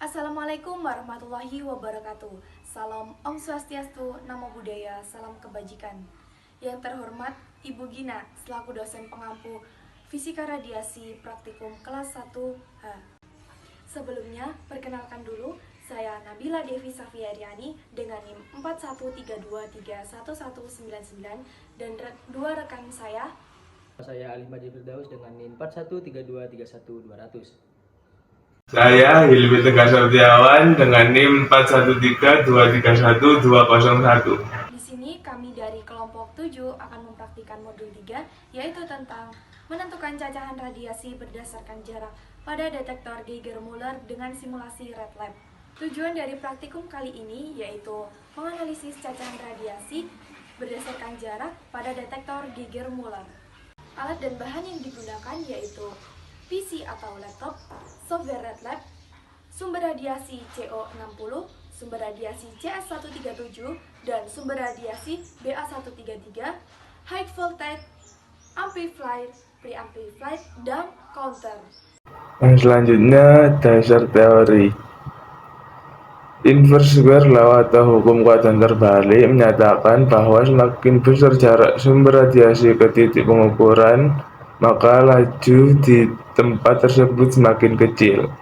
Assalamualaikum warahmatullahi wabarakatuh. Salam Om Swastiastu, Namo Buddhaya, salam kebajikan. Yang terhormat Ibu Gina, selaku dosen pengampu Fisika Radiasi Praktikum kelas 1H. Sebelumnya, perkenalkan dulu, saya Nabila Devi Safiariani dengan NIM 4132311199 dan dua rekan saya. Saya Alif Majid Firdaus dengan NIM 4132311200. Saya Hilmi Tegar Setiawan dengan NIM 4132312201. Di sini kami dari kelompok 7 akan mempraktikkan modul 3, yaitu tentang menentukan cacahan radiasi berdasarkan jarak pada detektor Geiger-Müller dengan simulasi Red Lab. Tujuan dari praktikum kali ini yaitu menganalisis cacahan radiasi berdasarkan jarak pada detektor Geiger-Müller. Alat dan bahan yang digunakan yaitu PC atau laptop, software Red Lab, sumber radiasi CO60, sumber radiasi CS137, dan sumber radiasi BA133, high voltage, amplifier, preamplifier, dan counter. Selanjutnya, dasar teori. Inverse square law atau hukum kekuatan terbalik menyatakan bahwa semakin besar jarak sumber radiasi ke titik pengukuran, maka laju di tempat tersebut semakin kecil.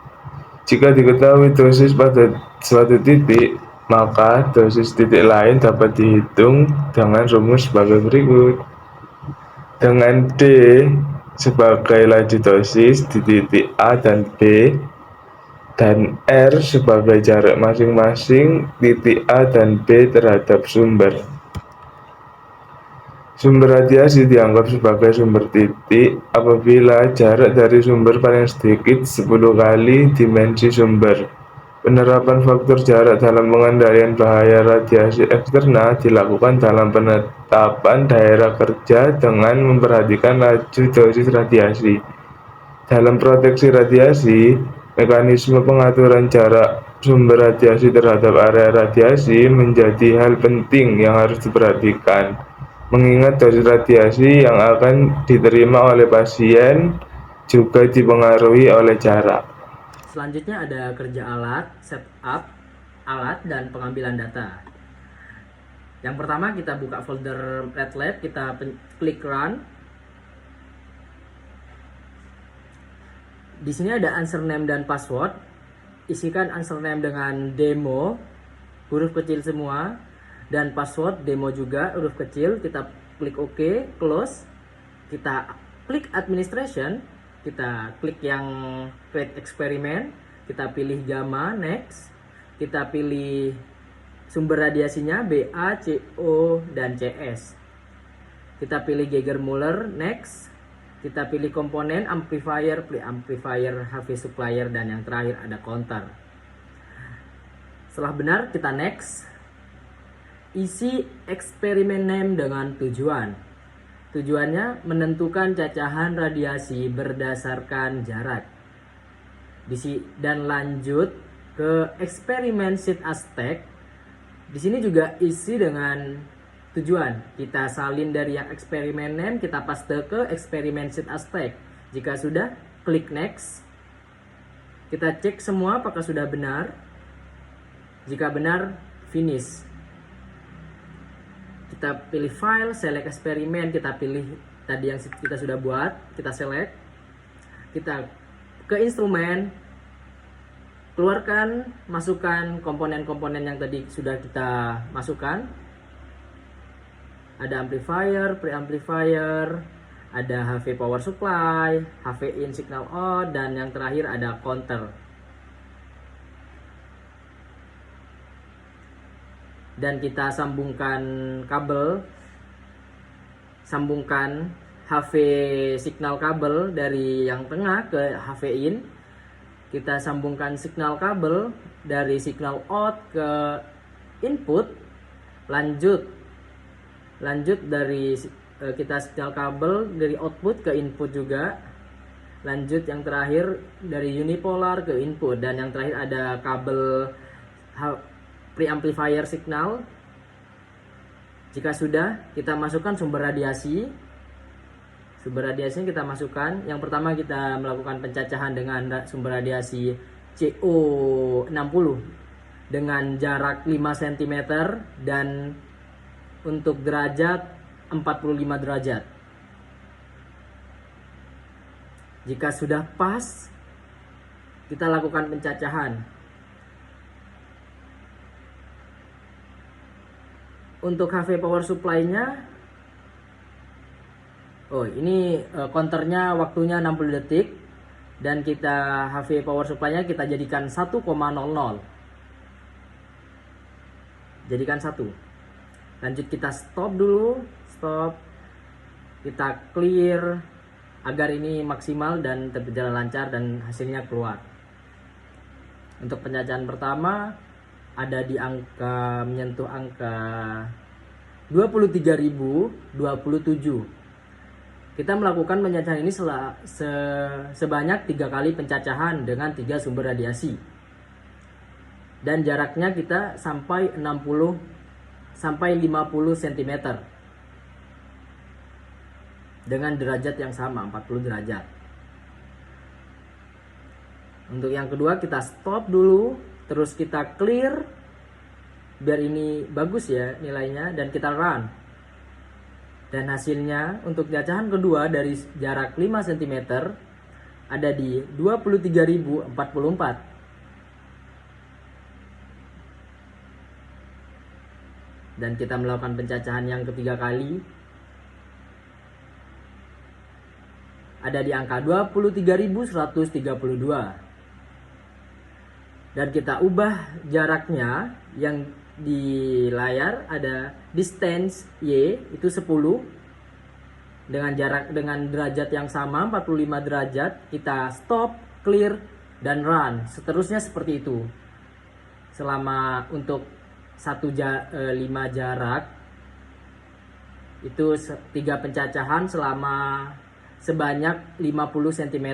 Jika diketahui dosis pada suatu titik, maka dosis titik lain dapat dihitung dengan rumus sebagai berikut. Dengan D sebagai laju dosis di titik A dan B, dan R sebagai jarak masing-masing titik A dan B terhadap sumber. Sumber radiasi dianggap sebagai sumber titik apabila jarak dari sumber paling sedikit 10 kali dimensi sumber. Penerapan faktor jarak dalam pengendalian bahaya radiasi eksternal dilakukan dalam penetapan daerah kerja dengan memperhatikan laju dosis radiasi. Dalam proteksi radiasi, mekanisme pengaturan jarak sumber radiasi terhadap area radiasi menjadi hal penting yang harus diperhatikan, mengingat dosis radiasi yang akan diterima oleh pasien juga dipengaruhi oleh jarak. Selanjutnya ada kerja alat, setup alat, dan pengambilan data. Yang pertama kita buka folder Red Lab, kita klik Run. Di sini ada answer name dan password. Isikan answer name dengan demo, huruf kecil semua, dan password demo juga huruf kecil. Kita klik OK, close. Kita klik administration, kita klik yang create experiment, kita pilih gamma, next. Kita pilih sumber radiasinya BA, CO, dan CS. Kita pilih Geiger-Müller, next. Kita pilih komponen amplifier, preamplifier, HV supplier, dan yang terakhir ada counter. Setelah benar, kita next. Isi eksperimen name dengan tujuan. Tujuannya menentukan cacahan radiasi berdasarkan jarak. Dan lanjut ke eksperimen sheet Aztec. Di sini juga isi dengan tujuan. Kita salin dari yang eksperimen name, kita paste ke eksperimen sheet Aztec. Jika sudah, klik next. Kita cek semua apakah sudah benar. Jika benar, finish. Kita pilih file, select eksperimen, kita pilih tadi yang kita sudah buat, kita select. Kita ke instrumen, keluarkan, masukkan komponen-komponen yang tadi sudah kita masukkan. Ada amplifier, preamplifier, ada HV power supply, HV in signal out, dan yang terakhir ada counter. Dan kita sambungkan kabel, sambungkan HV signal kabel dari yang tengah ke HV in. Kita sambungkan signal kabel dari signal out ke input. Lanjut dari kita signal kabel dari output ke input juga. Lanjut yang terakhir dari unipolar ke input, dan yang terakhir ada kabel preamplifier signal. Jika sudah, kita masukkan sumber radiasi. Sumber radiasinya kita masukkan. Yang pertama kita melakukan pencacahan dengan sumber radiasi CO60 dengan jarak 5 cm dan untuk derajat 45 derajat. Jika sudah pas, kita lakukan pencacahan. Untuk HV power supply-nya, ini counternya waktunya 60 detik dan kita HV power supply-nya kita jadikan 1,00. Jadikan 1. Lanjut kita stop dulu, stop. Kita clear agar ini maksimal dan berjalan lancar dan hasilnya keluar. Untuk pencacahan pertama ada di menyentuh angka 23.027. Kita melakukan pencacahan ini sebanyak 3 kali pencacahan dengan 3 sumber radiasi. Dan jaraknya kita sampai 50 cm. Dengan derajat yang sama, 40 derajat. Untuk yang kedua kita stop dulu, terus kita clear biar ini bagus ya nilainya, dan kita run. Dan hasilnya untuk cacahan kedua dari jarak 5 cm ada di 23.044. Dan kita melakukan pencacahan yang ketiga kali ada di angka 23.132. Dan kita ubah jaraknya, yang di layar ada distance Y itu 10 dengan derajat yang sama 45 derajat. Kita stop, clear dan run. Seterusnya seperti itu. Selama untuk 5 jarak itu 3 pencacahan selama sebanyak 50 cm.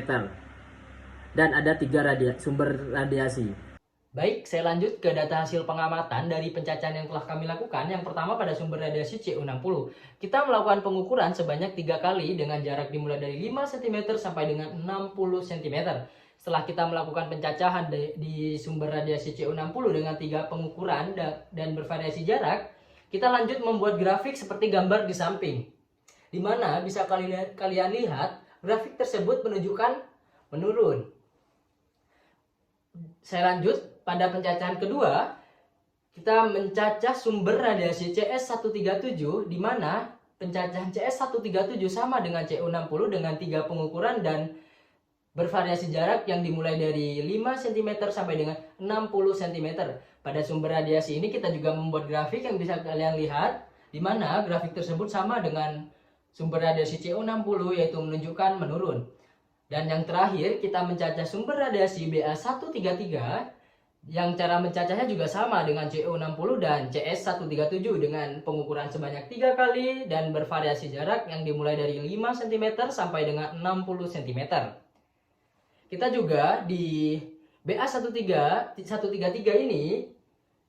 Dan ada 3 sumber radiasi. Baik, saya lanjut ke data hasil pengamatan dari pencacahan yang telah kami lakukan. Yang pertama pada sumber radiasi CO60. Kita melakukan pengukuran sebanyak 3 kali dengan jarak dimulai dari 5 cm sampai dengan 60 cm. Setelah kita melakukan pencacahan di sumber radiasi CO60 dengan 3 pengukuran dan bervariasi jarak, kita lanjut membuat grafik seperti gambar di samping. Di mana bisa kalian lihat grafik tersebut menunjukkan menurun. Saya lanjut pada pencacahan kedua, kita mencacah sumber radiasi CS137 di mana pencacahan CS137 sama dengan CO60 dengan 3 pengukuran dan bervariasi jarak yang dimulai dari 5 cm sampai dengan 60 cm. Pada sumber radiasi ini kita juga membuat grafik yang bisa kalian lihat di mana grafik tersebut sama dengan sumber radiasi CO60 yaitu menunjukkan menurun. Dan yang terakhir kita mencacah sumber radiasi BA133 yang cara mencacahnya juga sama dengan CO60 dan CS137 dengan pengukuran sebanyak 3 kali dan bervariasi jarak yang dimulai dari 5 cm sampai dengan 60 cm. Kita juga di BA133 ini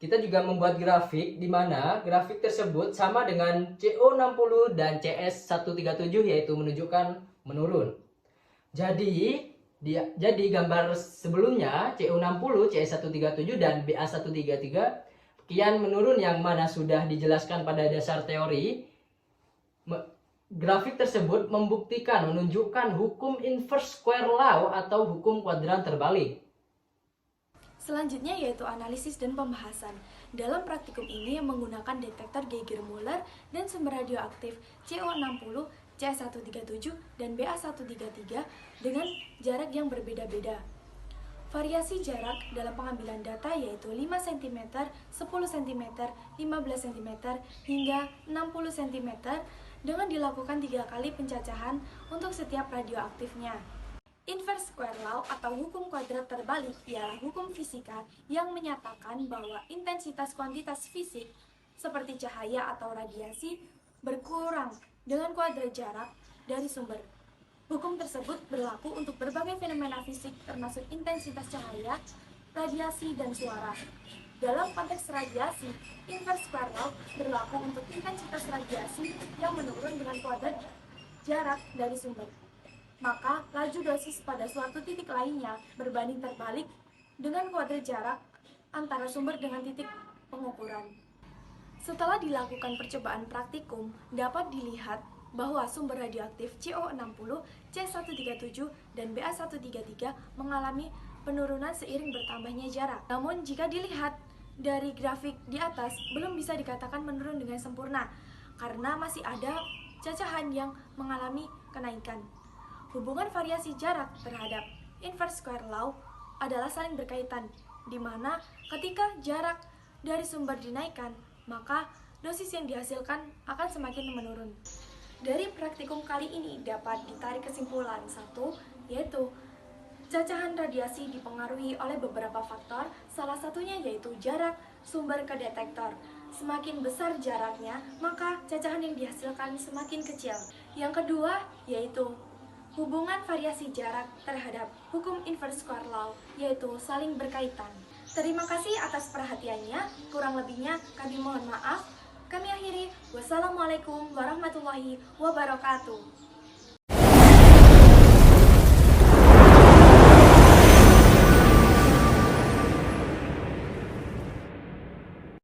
kita juga membuat grafik di mana grafik tersebut sama dengan CO60 dan CS137 yaitu menunjukkan menurun. Jadi gambar sebelumnya CO60, CS137 dan BA133 kian menurun yang mana sudah dijelaskan pada dasar teori. Grafik tersebut menunjukkan hukum inverse square law atau hukum kuadran terbalik. Selanjutnya yaitu analisis dan pembahasan. Dalam praktikum ini menggunakan detektor Geiger-Müller dan sumber radioaktif CO60, CS137, dan BA133 dengan jarak yang berbeda-beda. Variasi jarak dalam pengambilan data yaitu 5 cm, 10 cm, 15 cm, hingga 60 cm dengan dilakukan 3 kali pencacahan untuk setiap radioaktifnya. Inverse square law atau hukum kuadrat terbalik ialah hukum fisika yang menyatakan bahwa intensitas kuantitas fisik seperti cahaya atau radiasi berkurang dengan kuadrat jarak dari sumber. Hukum tersebut berlaku untuk berbagai fenomena fisik termasuk intensitas cahaya, radiasi, dan suara. Dalam konteks radiasi, inverse square law berlaku untuk intensitas radiasi yang menurun dengan kuadrat jarak dari sumber. Maka laju dosis pada suatu titik lainnya berbanding terbalik dengan kuadrat jarak antara sumber dengan titik pengukuran. Setelah dilakukan percobaan praktikum, dapat dilihat bahwa sumber radioaktif CO60, C137, dan Ba133 mengalami penurunan seiring bertambahnya jarak. Namun jika dilihat dari grafik di atas, belum bisa dikatakan menurun dengan sempurna karena masih ada cacahan yang mengalami kenaikan. Hubungan variasi jarak terhadap inverse square law adalah saling berkaitan, di mana ketika jarak dari sumber dinaikkan, maka dosis yang dihasilkan akan semakin menurun. Dari praktikum kali ini dapat ditarik kesimpulan satu, yaitu cacahan radiasi dipengaruhi oleh beberapa faktor, salah satunya yaitu jarak sumber ke detektor. Semakin besar jaraknya, maka cacahan yang dihasilkan semakin kecil. Yang kedua yaitu hubungan variasi jarak terhadap hukum inverse square law, yaitu saling berkaitan. Terima kasih atas perhatiannya, kurang lebihnya kami mohon maaf. Kami akhiri, wassalamualaikum warahmatullahi wabarakatuh.